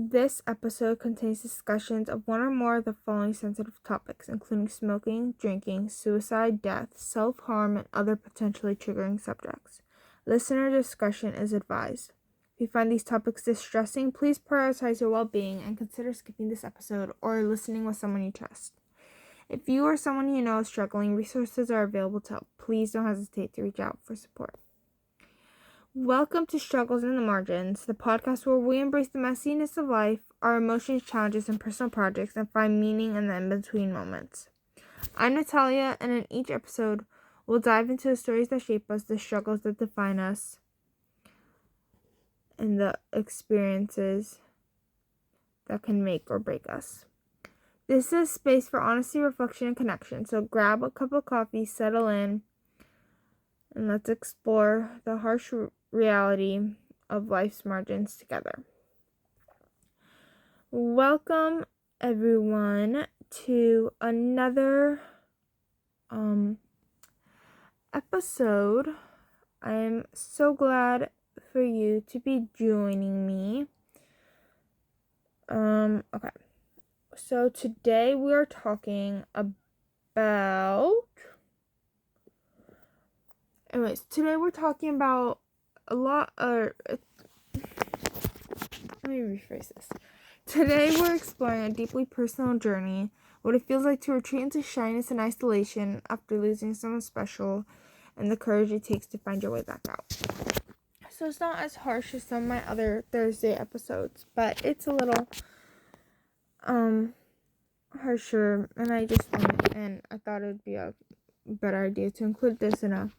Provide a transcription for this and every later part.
This episode contains discussions of one or more of the following sensitive topics, including smoking, drinking, suicide, death, self-harm, and other potentially triggering subjects. Listener discretion is advised. If you find these topics distressing, please prioritize your well-being and consider skipping this episode or listening with someone you trust. If you or someone you know is struggling, resources are available to help. Please don't hesitate to reach out for support. Welcome to Struggles in the Margins, the podcast where we embrace the messiness of life, our emotions, challenges, and personal projects, and find meaning in the in-between moments. I'm Natalia, and in each episode, we'll dive into the stories that shape us, the struggles that define us, and the experiences that can make or break us. This is a space for honesty, reflection, and connection, so grab a cup of coffee, settle in, and let's explore the harsh reality of life's margins together. Welcome everyone to another episode. I am so glad for you to be joining me. Okay. So today we are talking about today we're talking about a lot of... Let me rephrase this. Today we're exploring a deeply personal journey, what it feels like to retreat into shyness and isolation after losing someone special, and the courage it takes to find your way back out. So it's not as harsh as some of my other Thursday episodes, but it's a little harsher, and I thought it would be a better idea to include this in a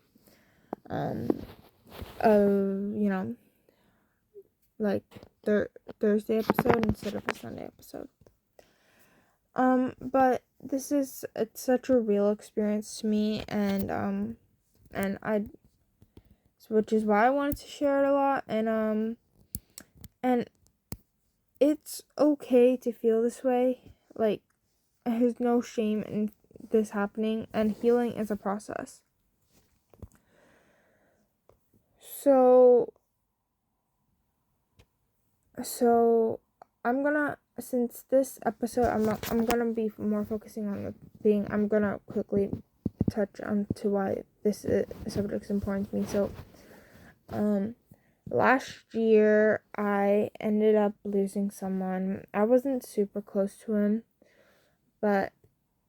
Thursday episode instead of a Sunday episode. But it's such a real experience to me, which is why I wanted to share it a lot, and it's okay to feel this way. Like, there's no shame in this happening, and healing is a process. So I'm gonna, since this episode, I'm gonna be more focusing on the thing. I'm gonna quickly touch on to why this subject is important to me. So, last year I ended up losing someone. I wasn't super close to him, but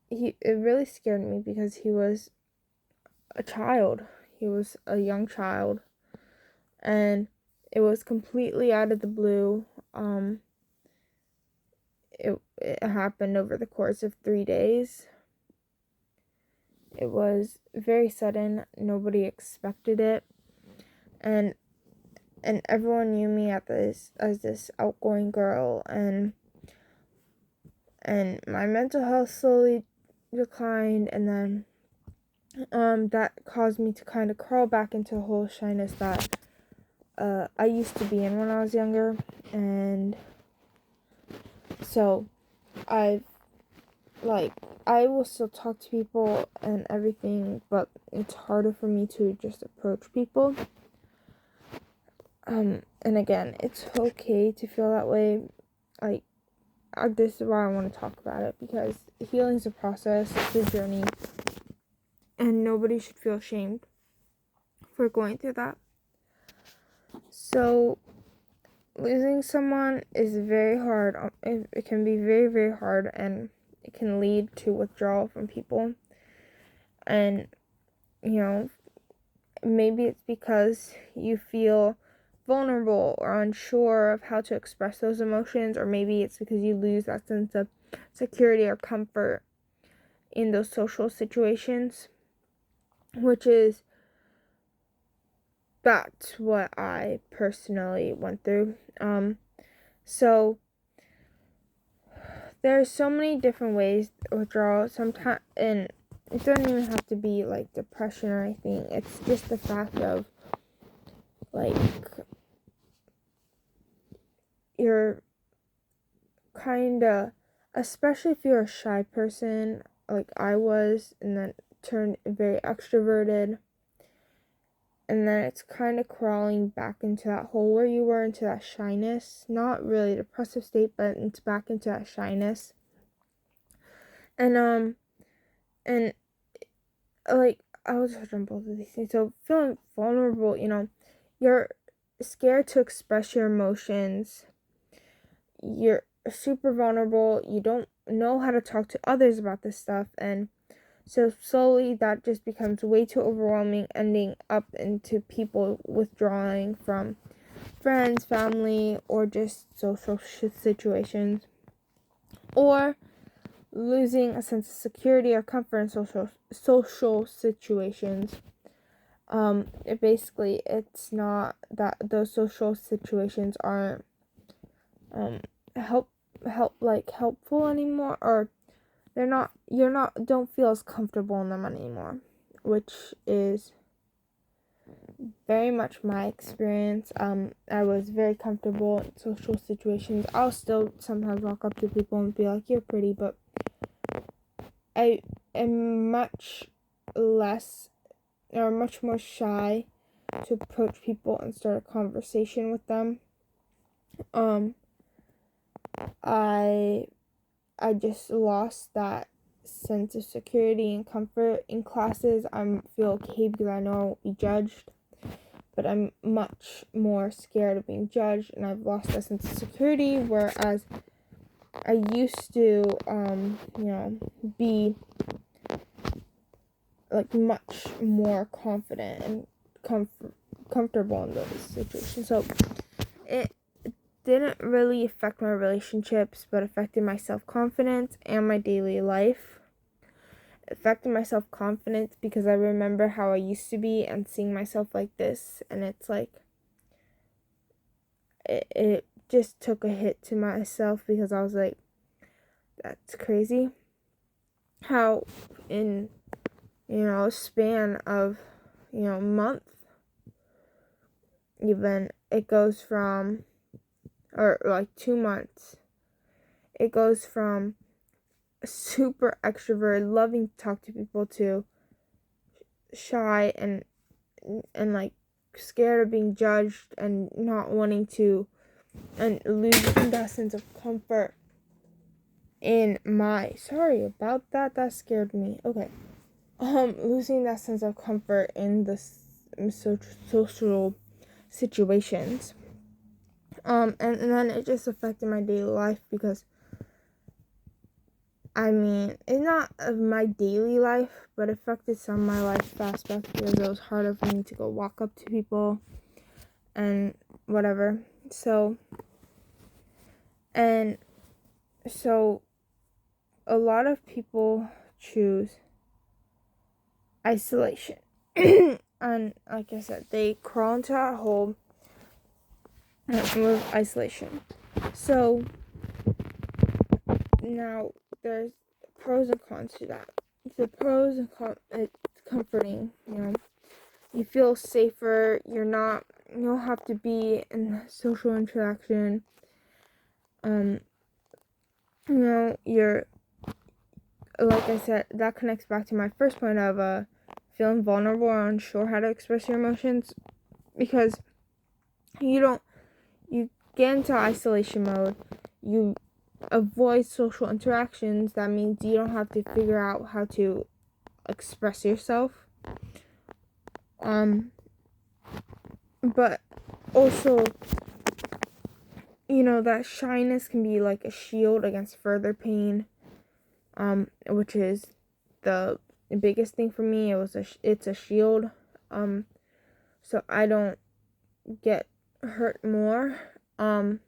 it really scared me because he was a child. He was a young child, and it was completely out of the blue. It happened over the course of 3 days. It was very sudden. Nobody expected it, and everyone knew me as this outgoing girl, and my mental health slowly declined, and then that caused me to kind of crawl back into the whole shyness that I used to be in when I was younger. And so I will still talk to people and everything, but it's harder for me to just approach people. And again, it's okay to feel that way. This is why I want to talk about it, because healing is a process, it's a journey, and nobody should feel ashamed for going through that. So, losing someone is very hard. It can be very, very hard, and it can lead to withdrawal from people. And, maybe it's because you feel vulnerable or unsure of how to express those emotions, or maybe it's because you lose that sense of security or comfort in those social situations, that's what I personally went through. So there's so many different ways to withdraw. Sometimes, and it doesn't even have to be like depression or anything. It's just the fact of you're kinda, especially if you're a shy person like I was, and then turned very extroverted, and then it's kind of crawling back into that hole where you were, into that shyness. Not really depressive state, but it's back into that shyness. And like, I was touch on both of these things. So feeling vulnerable, you're scared to express your emotions. You're super vulnerable. You don't know how to talk to others about this stuff, and so slowly that just becomes way too overwhelming, ending up into people withdrawing from friends, family, or just social situations, or losing a sense of security or comfort in social situations. It's not that those social situations aren't helpful anymore, or don't feel as comfortable in them anymore, which is very much my experience. I was very comfortable in social situations. I'll still sometimes walk up to people and be like, "You're pretty," but I am much more shy to approach people and start a conversation with them. I just lost that sense of security and comfort in classes. I feel okay because I know I won't be judged, but I'm much more scared of being judged, and I've lost that sense of security, whereas I used to, be like much more confident and comfortable in those situations. So it didn't really affect my relationships, but affected my self-confidence and my daily life. It affected my self-confidence because I remember how I used to be and seeing myself like this, and it's like it just took a hit to myself, because I was like, that's crazy how in a span of month, even, it goes from, or like 2 months, it goes from super extrovert, loving to talk to people, to shy and like scared of being judged and not wanting to, and losing that sense of comfort in my, sorry about that, that scared me. Okay. Losing that sense of comfort in the social situations. And then it just affected my daily life, because it's not of my daily life, but it affected some of my life aspects, because it was harder for me to go walk up to people and whatever. So a lot of people choose isolation. And like I said, they crawl into that hole with isolation. So now there's pros and cons to that. The pros and cons, it's comforting, you feel safer, you don't have to be in social interaction. You're, like I said, that connects back to my first point of feeling vulnerable or unsure how to express your emotions, because you get into isolation mode, you avoid social interactions. That means you don't have to figure out how to express yourself. But also, that shyness can be like a shield against further pain, which is the biggest thing for me. It's a shield, so I don't get hurt more, and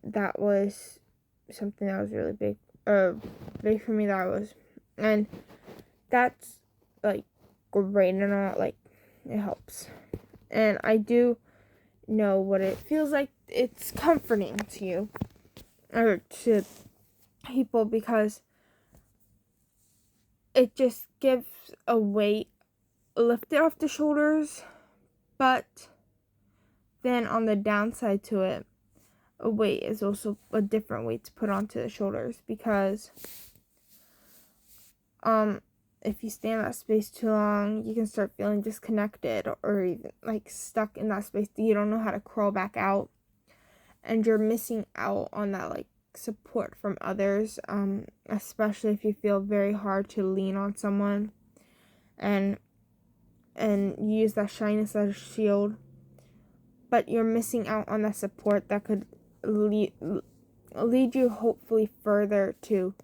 that was something that was really big for me. And that's like great and all, like it helps, and I do know what it feels like. It's comforting to you, or to people, because it just gives a weight lifted off the shoulders. But then on the downside to it, a weight is also a different weight to put onto the shoulders, because if you stay in that space too long, you can start feeling disconnected or even like stuck in that space that you don't know how to crawl back out, and you're missing out on that like support from others, especially if you feel very hard to lean on someone and use that shyness as a shield, but you're missing out on that support that could lead you hopefully further to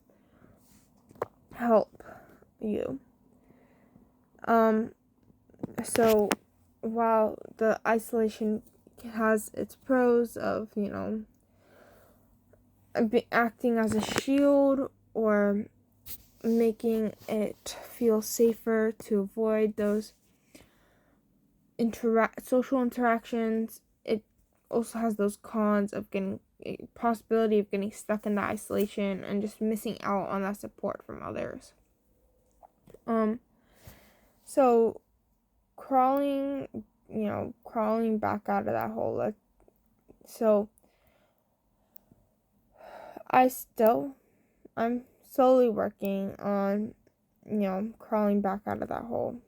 help you. So while the isolation has its pros of, acting as a shield or making it feel safer to avoid those social interactions, it also has those cons of possibility of getting stuck in that isolation and just missing out on that support from others. So crawling back out of that hole. So I'm slowly working on, crawling back out of that hole.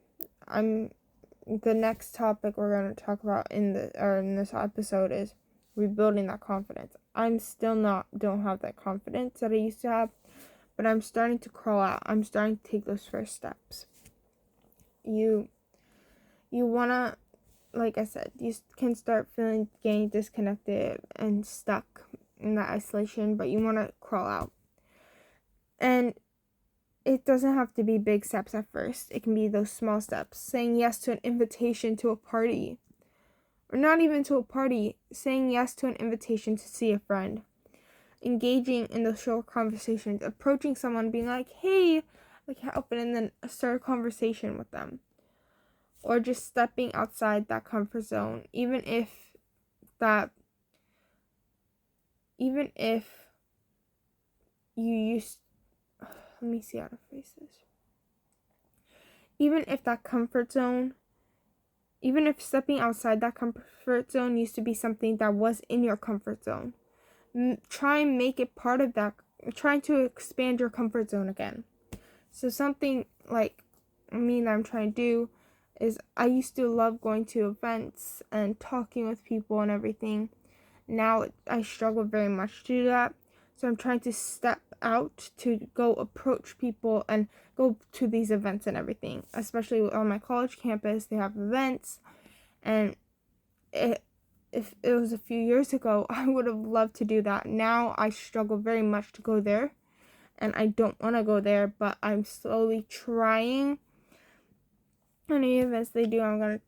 The next topic we're going to talk about in this episode is rebuilding that confidence. I'm still don't have that confidence that I used to have, but I'm starting to crawl out. I'm starting to take those first steps. You want to, like I said, you can start getting disconnected and stuck in that isolation, but you want to crawl out. And it doesn't have to be big steps at first. It can be those small steps. Saying yes to an invitation to a party. Or not even to a party. Saying yes to an invitation to see a friend. Engaging in those short conversations. Approaching someone, being like, hey, like help, and then start a conversation with them. Or just stepping outside that comfort zone. Even if you used, let me see how to phrase this. Even if stepping outside that comfort zone used to be something that was in your comfort zone, try and make it part of that, trying to expand your comfort zone again. So something like that I'm trying to do is, I used to love going to events and talking with people and everything. Now I struggle very much to do that. So I'm trying to step out to go approach people and go to these events and everything. Especially on my college campus, they have events. And if it was a few years ago, I would have loved to do that. Now I struggle very much to go there. And I don't want to go there, but I'm slowly trying. Any events they do, I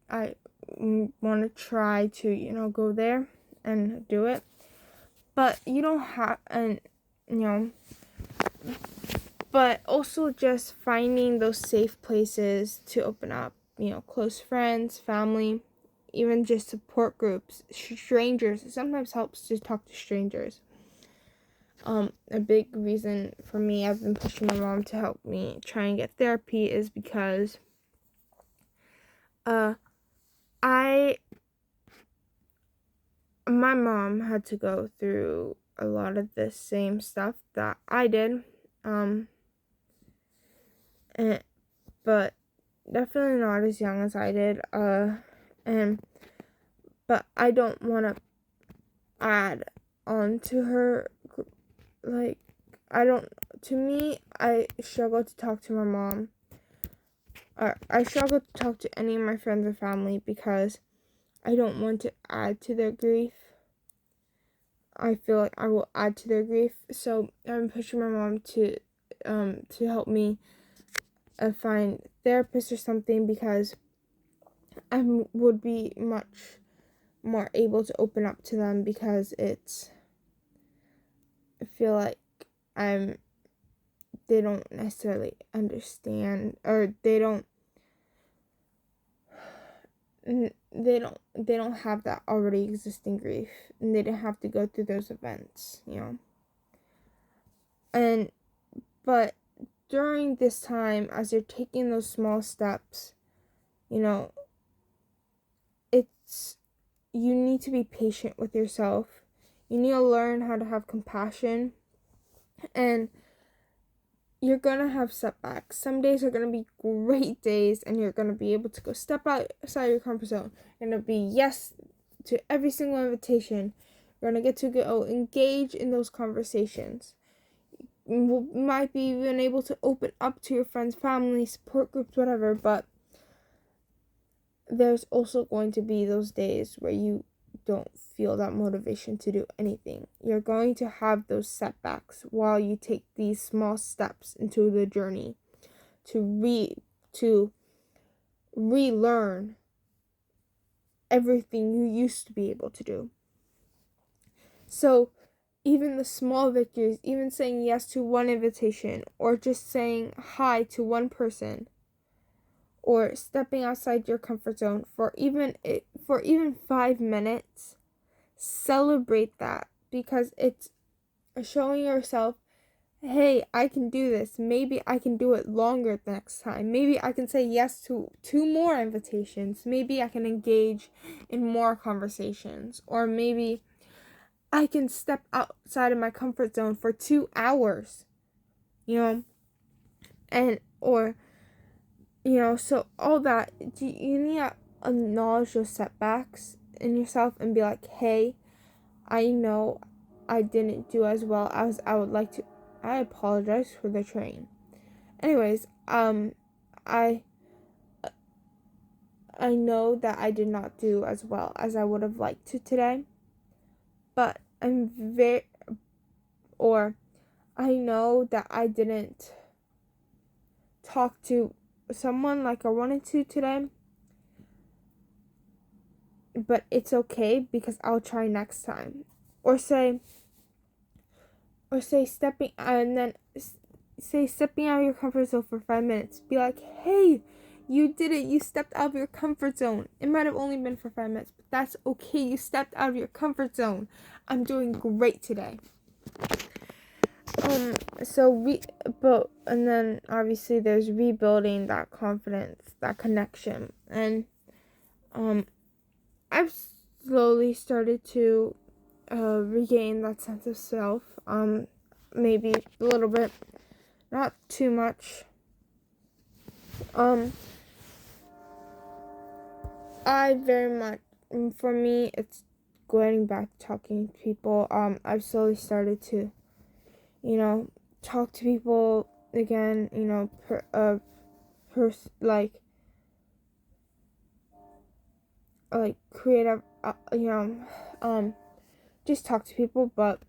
want to try to, go there and do it. But you don't have, but also just finding those safe places to open up, close friends, family, even just support groups, strangers. It sometimes helps to talk to strangers. A big reason for me, I've been pushing my mom to help me try and get therapy, is because my mom had to go through a lot of the same stuff that I did, but definitely not as young as I did, but I don't want to add on to her, I struggle to talk to my mom. I struggle to talk to any of my friends or family because I don't want to add to their grief. I feel like I will add to their grief. So I'm pushing my mom to help me find therapists or something, because I would be much more able to open up to them, because I feel like they don't necessarily understand, or they don't have that already existing grief, and they didn't have to go through those events, but during this time, as you're taking those small steps, you need to be patient with yourself. You need to learn how to have compassion, and you're going to have setbacks. Some days are going to be great days, and you're going to be able to go step outside your comfort zone. You're going to be yes to every single invitation. You're going to get to go engage in those conversations. You might be even able to open up to your friends, family, support groups, whatever, but there's also going to be those days where you don't feel that motivation to do anything. You're going to have those setbacks while you take these small steps into the journey to relearn everything you used to be able to do. So even the small victories, even saying yes to one invitation, or just saying hi to one person, or stepping outside your comfort zone for even 5 minutes, celebrate that, because it's showing yourself, hey, I can do this. Maybe I can do it longer next time. Maybe I can say yes to 2 more invitations. Maybe I can engage in more conversations, or maybe I can step outside of my comfort zone for 2 hours, and so all that, you need to acknowledge those setbacks in yourself and be like, hey, I know I didn't do as well as I would like to. I apologize for the train. Anyways, I know that I did not do as well as I would have liked to today, but I know that I didn't talk to someone like I wanted to today, but it's okay because I'll try next time. Or say stepping out of your comfort zone for 5 minutes. Be like, hey, you did it. You stepped out of your comfort zone. It might have only been for 5 minutes, but that's okay. You stepped out of your comfort zone. I'm doing great today. And then obviously there's rebuilding that confidence, that connection. And I've slowly started to regain that sense of self. Maybe a little bit, not too much. I very much, for me, it's going back to talking to people. I've slowly started to, talk to people again, creative, just talk to people. But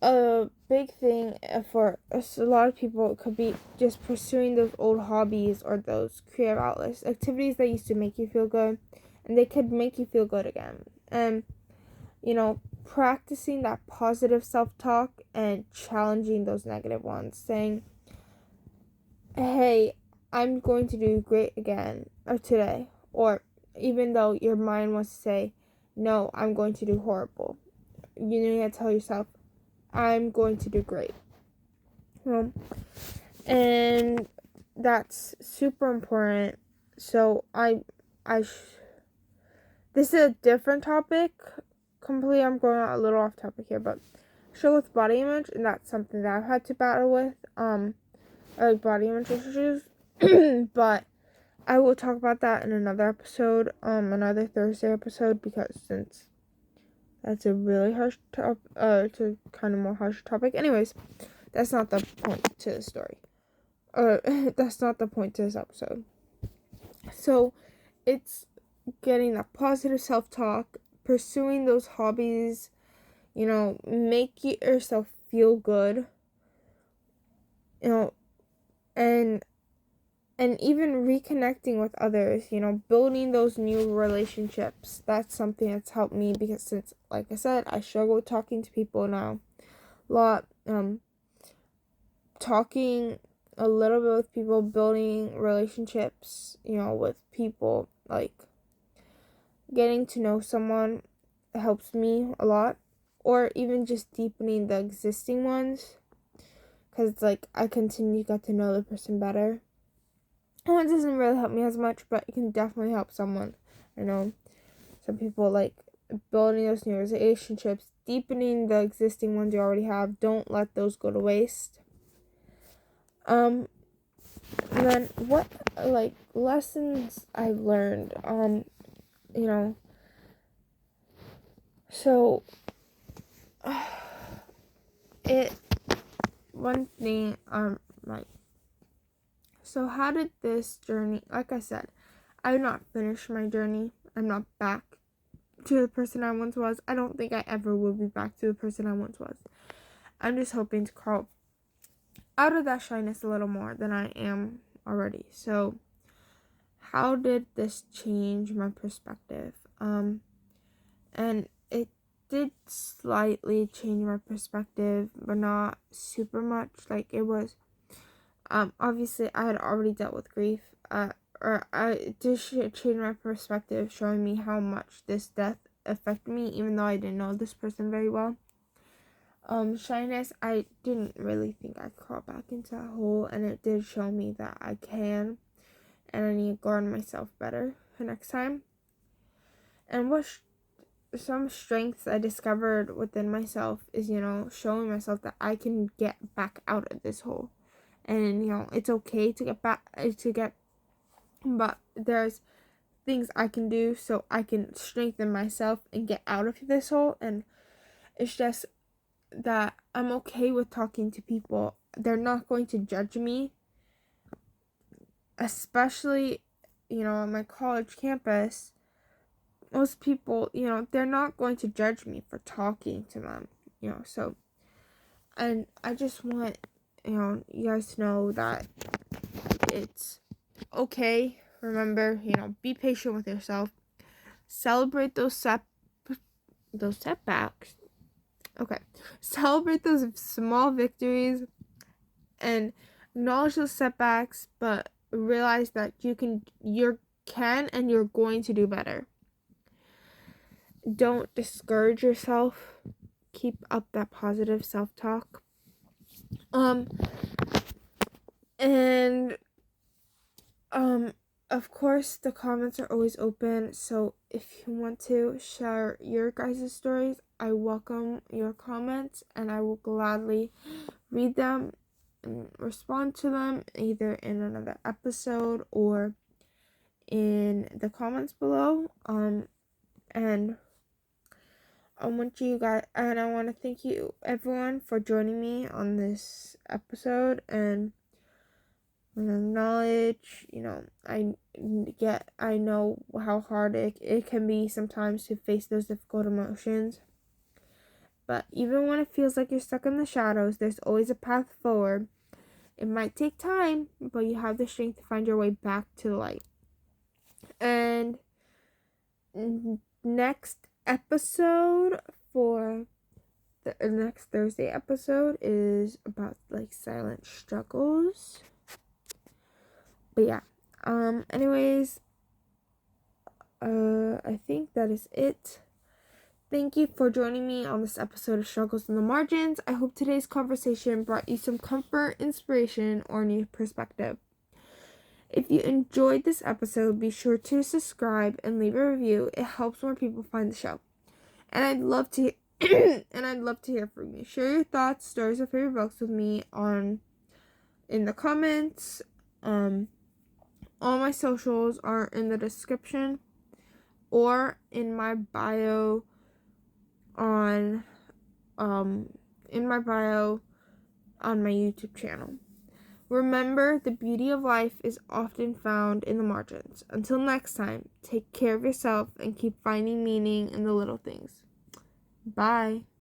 a big thing for a lot of people could be just pursuing those old hobbies or those creative outlets, activities that used to make you feel good, and they could make you feel good again. And practicing that positive self-talk and challenging those negative ones, saying, hey, I'm going to do great again or today. Or even though your mind wants to say, no, I'm going to do horrible, you need to tell yourself, I'm going to do great. And that's super important. So this is a different topic. Completely, I'm going a little off topic here, but struggle with body image, and that's something that I've had to battle with. I like body image issues, but I will talk about that in another episode, another Thursday episode, because since that's a really harsh it's a kind of more harsh topic. Anyways, that's not the point to the story. That's not the point to this episode. So, it's getting that positive self-talk, pursuing those hobbies, make yourself feel good, and even reconnecting with others, building those new relationships. That's something that's helped me, because since, like I said, I struggle with talking to people now a lot. Talking a little bit with people, building relationships, with people, like getting to know someone helps me a lot, or even just deepening the existing ones, because it's like I continue to get to know the person better. And it doesn't really help me as much, but it can definitely help someone. I know some people like building those new relationships, deepening the existing ones you already have. Don't let those go to waste. And then what, like, lessons I learned, so, one thing, so how did this journey, like I said, I've not finished my journey. I'm not back to the person I once was. I don't think I ever will be back to the person I once was. I'm just hoping to crawl out of that shyness a little more than I am already. So, how did this change my perspective? And it did slightly change my perspective, but not super much. Like, it was, obviously I had already dealt with grief, it did change my perspective, showing me how much this death affected me, even though I didn't know this person very well. Shyness, I didn't really think I'd crawl back into that hole, and it did show me that I can, and I need to guard myself better for next time. And some strengths I discovered within myself is, showing myself that I can get back out of this hole. And, it's okay to but there's things I can do so I can strengthen myself and get out of this hole. And it's just that I'm okay with talking to people. They're not going to judge me, especially, on my college campus. Most people, they're not going to judge me for talking to them, so, and I just want, you guys to know that it's okay. Remember, be patient with yourself. Celebrate those setbacks. Okay. Celebrate those small victories and acknowledge those setbacks, but realize that you're and you're going to do better. Don't discourage yourself. Keep up that positive self-talk. Of course, the comments are always open, so if you want to share your guys' stories, I welcome your comments, and I will gladly read them and respond to them, either in another episode or in the comments below. And I want to thank you everyone for joining me on this episode, and acknowledge, I know how hard it can be sometimes to face those difficult emotions. But even when it feels like you're stuck in the shadows, there's always a path forward. It might take time, but you have the strength to find your way back to the light. And next episode the next Thursday episode is about silent struggles. But yeah, anyways, I think that is it. Thank you for joining me on this episode of Struggles in the Margins. I hope today's conversation brought you some comfort, inspiration, or new perspective. If you enjoyed this episode, be sure to subscribe and leave a review. It helps more people find the show. And I'd love to hear from you. Share your thoughts, stories, or favorite books with me in the comments. All my socials are in the description or in my bio on my YouTube channel. Remember, the beauty of life is often found in the margins. Until next time, take care of yourself and keep finding meaning in the little things. Bye.